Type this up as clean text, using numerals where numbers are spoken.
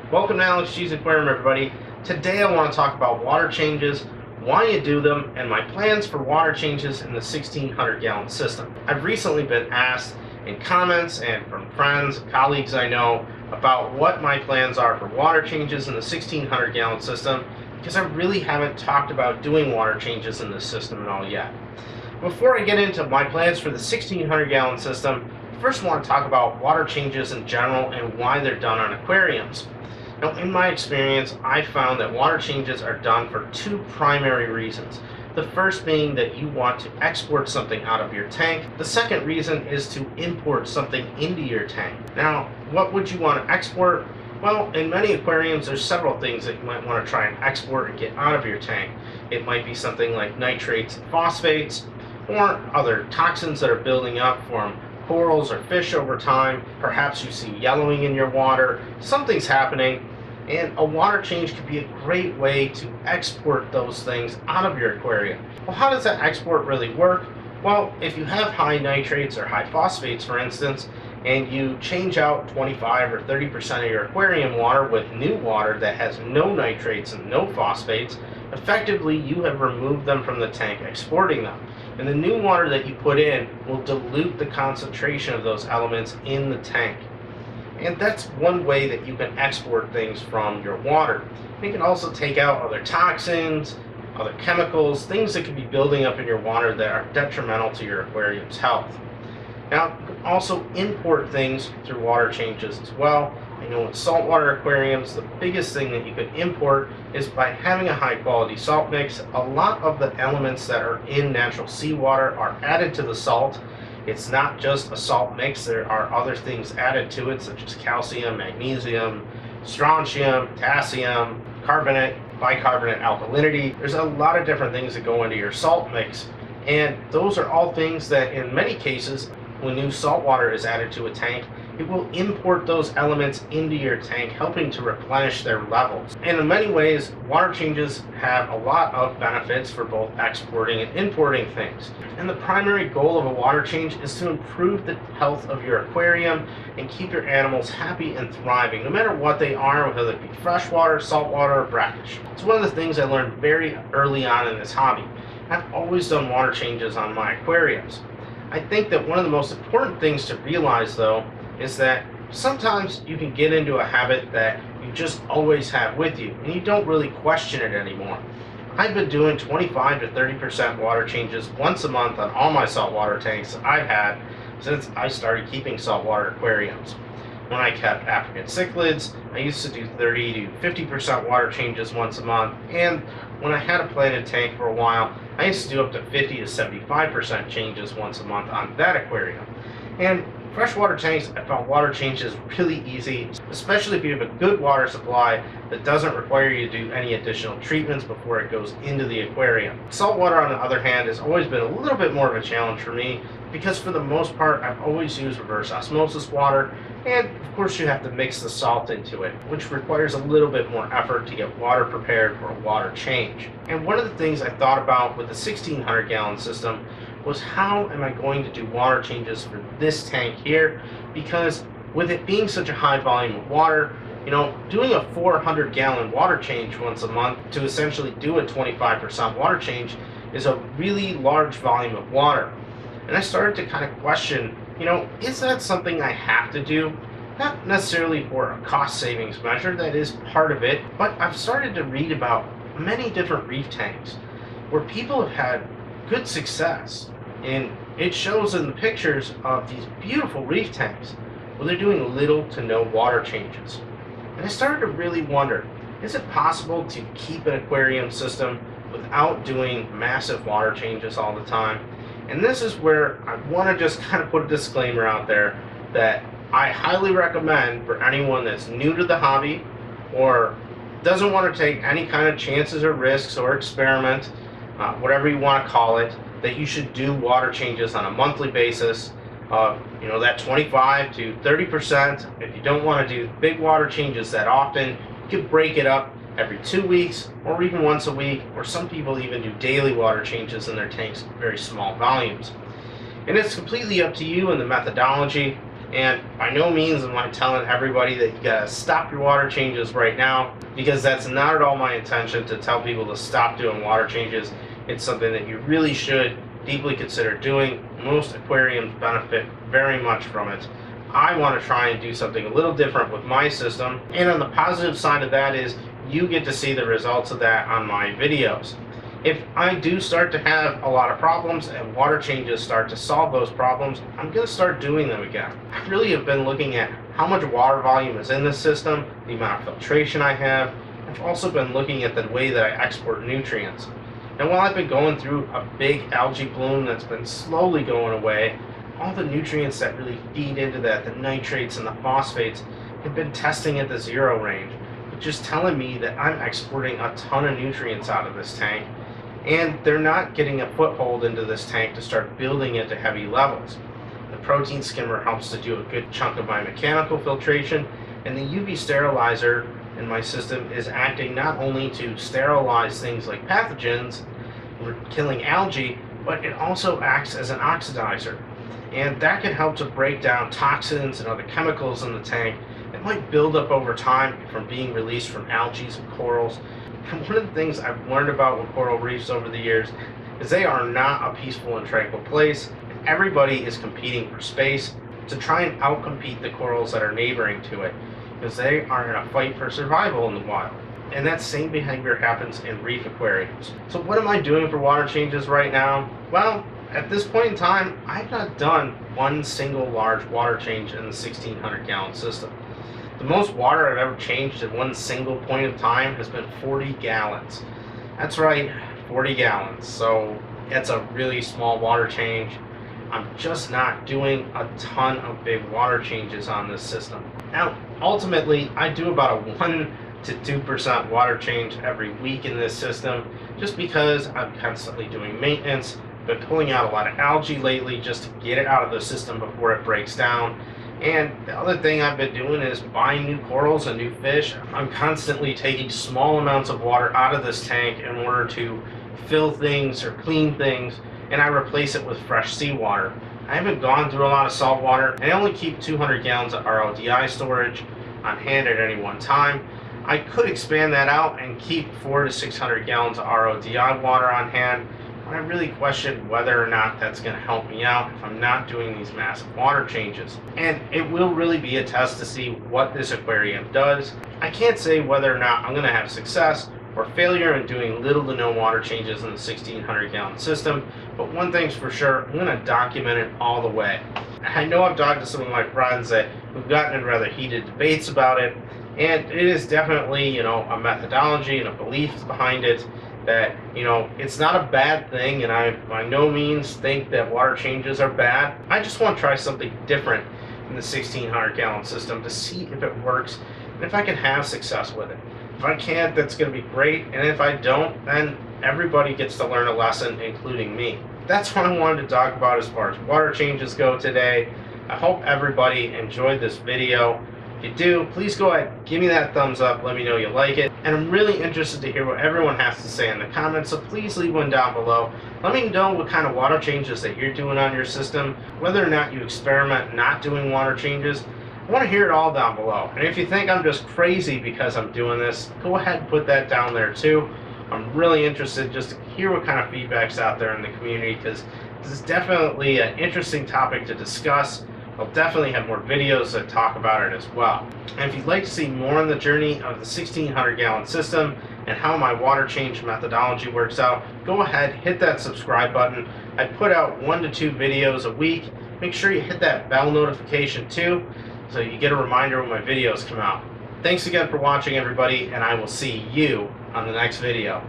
Welcome to AlexGs Aquarium, everybody. Today I want to talk about water changes, why you do them, and my plans for water changes in the 1600-gallon system. I've recently been asked in comments and from friends, colleagues I know, about what my plans are for water changes in the 1600-gallon system, because I really haven't talked about doing water changes in this system at all yet. Before I get into my plans for the 1600-gallon system, I first want to talk about water changes in general and why they're done on aquariums. Now, in my experience, I found that water changes are done for two primary reasons. The first being that you want to export something out of your tank. The second reason is to import something into your tank. Now, what would you want to export? Well, in many aquariums, there's several things that you might want to try and export and get out of your tank. It might be something like nitrates and phosphates, or other toxins that are building up from corals or fish over time. Perhaps you see yellowing in your water, something's happening, and a water change could be a great way to export those things out of your aquarium. Well, how does that export really work? Well, if you have high nitrates or high phosphates, for instance, and you change out 25 or 30% of your aquarium water with new water that has no nitrates and no phosphates, effectively you have removed them from the tank, exporting them. And the new water that you put in will dilute the concentration of those elements in the tank. And that's one way that you can export things from your water. You can also take out other toxins, other chemicals, things that can be building up in your water that are detrimental to your aquarium's health. Now, you can also import things through water changes as well. I know in saltwater aquariums, the biggest thing that you can import is by having a high quality salt mix. A lot of the elements that are in natural seawater are added to the salt. It's not just a salt mix, there are other things added to it, such as calcium, magnesium, strontium, potassium, carbonate, bicarbonate alkalinity. There's a lot of different things that go into your salt mix, and those are all things that in many cases, when new salt water is added to a tank, it will import those elements into your tank, helping to replenish their levels. And in many ways, water changes have a lot of benefits for both exporting and importing things. And the primary goal of a water change is to improve the health of your aquarium and keep your animals happy and thriving, no matter what they are, whether it be freshwater, saltwater, or brackish. It's one of the things I learned very early on in this hobby. I've always done water changes on my aquariums. I think that one of the most important things to realize, though, is that sometimes you can get into a habit that you just always have with you, and you don't really question it anymore. I've been doing 25 to 30% water changes once a month on all my saltwater tanks that I've had since I started keeping saltwater aquariums. When I kept African cichlids, I used to do 30 to 50% water changes once a month, and when I had a planted tank for a while, I used to do up to 50 to 75% changes once a month on that aquarium. And freshwater tanks, I found water changes really easy, especially if you have a good water supply that doesn't require you to do any additional treatments before it goes into the aquarium. Saltwater, on the other hand, has always been a little bit more of a challenge for me because for the most part, I've always used reverse osmosis water, and of course you have to mix the salt into it, which requires a little bit more effort to get water prepared for a water change. And one of the things I thought about with the 1600-gallon system was how am I going to do water changes for this tank here, because with it being such a high volume of water, doing a 400-gallon water change once a month to essentially do a 25% water change is a really large volume of water. And I started to kind of question, is that something I have to do? Not necessarily for a cost savings measure, that is part of it, but I've started to read about many different reef tanks where people have had good success. And it shows in the pictures of these beautiful reef tanks where they're doing little to no water changes. And I started to really wonder, is it possible to keep an aquarium system without doing massive water changes all the time? And this is where I want to just kind of put a disclaimer out there that I highly recommend for anyone that's new to the hobby or doesn't want to take any kind of chances or risks or experiment, whatever you want to call it, that you should do water changes on a monthly basis of that 25 to 30%. If you don't want to do big water changes that often, you could break it up every 2 weeks or even once a week, or some people even do daily water changes in their tanks in very small volumes. And it's completely up to you and the methodology. And by no means am I telling everybody that you gotta stop your water changes right now, because that's not at all my intention to tell people to stop doing water changes. It's something that you really should deeply consider doing. Most aquariums benefit very much from it. I want to try and do something a little different with my system, and on the positive side of that is you get to see the results of that on my videos. If I do start to have a lot of problems and water changes start to solve those problems, I'm going to start doing them again. I really have been looking at how much water volume is in this system, the amount of filtration I have. I've also been looking at the way that I export nutrients. And while I've been going through a big algae bloom that's been slowly going away, all the nutrients that really feed into that, the nitrates and the phosphates, have been testing at the 0 range, which is telling me that I'm exporting a ton of nutrients out of this tank, and they're not getting a foothold into this tank to start building it to heavy levels. The protein skimmer helps to do a good chunk of my mechanical filtration, and the UV sterilizer in my system is acting not only to sterilize things like pathogens, killing algae, but it also acts as an oxidizer. And that can help to break down toxins and other chemicals in the tank that might build up over time from being released from algae and corals. And one of the things I've learned about with coral reefs over the years is they are not a peaceful and tranquil place. Everybody is competing for space to try and outcompete the corals that are neighboring to it, because they are in a fight for survival in the wild. And that same behavior happens in reef aquariums. So what am I doing for water changes right now? Well, at this point in time, I've not done one single large water change in the 1,600 gallon system. The most water I've ever changed at one single point of time has been 40 gallons. That's right, 40 gallons. So it's a really small water change. I'm just not doing a ton of big water changes on this system. Now, ultimately, I do about a 1 to 2% water change every week in this system, just because I'm constantly doing maintenance. Been pulling out a lot of algae lately just to get it out of the system before it breaks down. And the other thing I've been doing is buying new corals and new fish. I'm constantly taking small amounts of water out of this tank in order to fill things or clean things, and I replace it with fresh seawater. I haven't gone through a lot of salt water. I only keep 200 gallons of RODI storage on hand at any one time. I could expand that out and keep 400 to 600 gallons of RODI water on hand, but I really question whether or not that's going to help me out if I'm not doing these massive water changes. And it will really be a test to see what this aquarium does. I can't say whether or not I'm going to have success or failure in doing little to no water changes in the 1,600 gallon system, but one thing's for sure, I'm going to document it all the way. I know I've talked to some of my friends that we've gotten in rather heated debates about it, and it is definitely, a methodology and a belief behind it that, it's not a bad thing, and I by no means think that water changes are bad. I just want to try something different in the 1,600 gallon system to see if it works and if I can have success with it. If I can't, that's going to be great, and if I don't, then everybody gets to learn a lesson, including me. That's what I wanted to talk about as far as water changes go today. I hope everybody enjoyed this video. If you do, please go ahead, give me that thumbs up, let me know you like it. And I'm really interested to hear what everyone has to say in the comments, so please leave one down below. Let me know what kind of water changes that you're doing on your system, whether or not you experiment not doing water changes. I want to hear it all down below. And if you think I'm just crazy because I'm doing this, go ahead and put that down there too. I'm really interested just to hear what kind of feedback's out there in the community, because this is definitely an interesting topic to discuss. I'll definitely have more videos that talk about it as well. And if you'd like to see more on the journey of the 1,600 gallon system and how my water change methodology works out, go ahead, hit that subscribe button. I put out 1 to 2 videos a week. Make sure you hit that bell notification too, so you get a reminder when my videos come out. Thanks again for watching, everybody, and I will see you on the next video.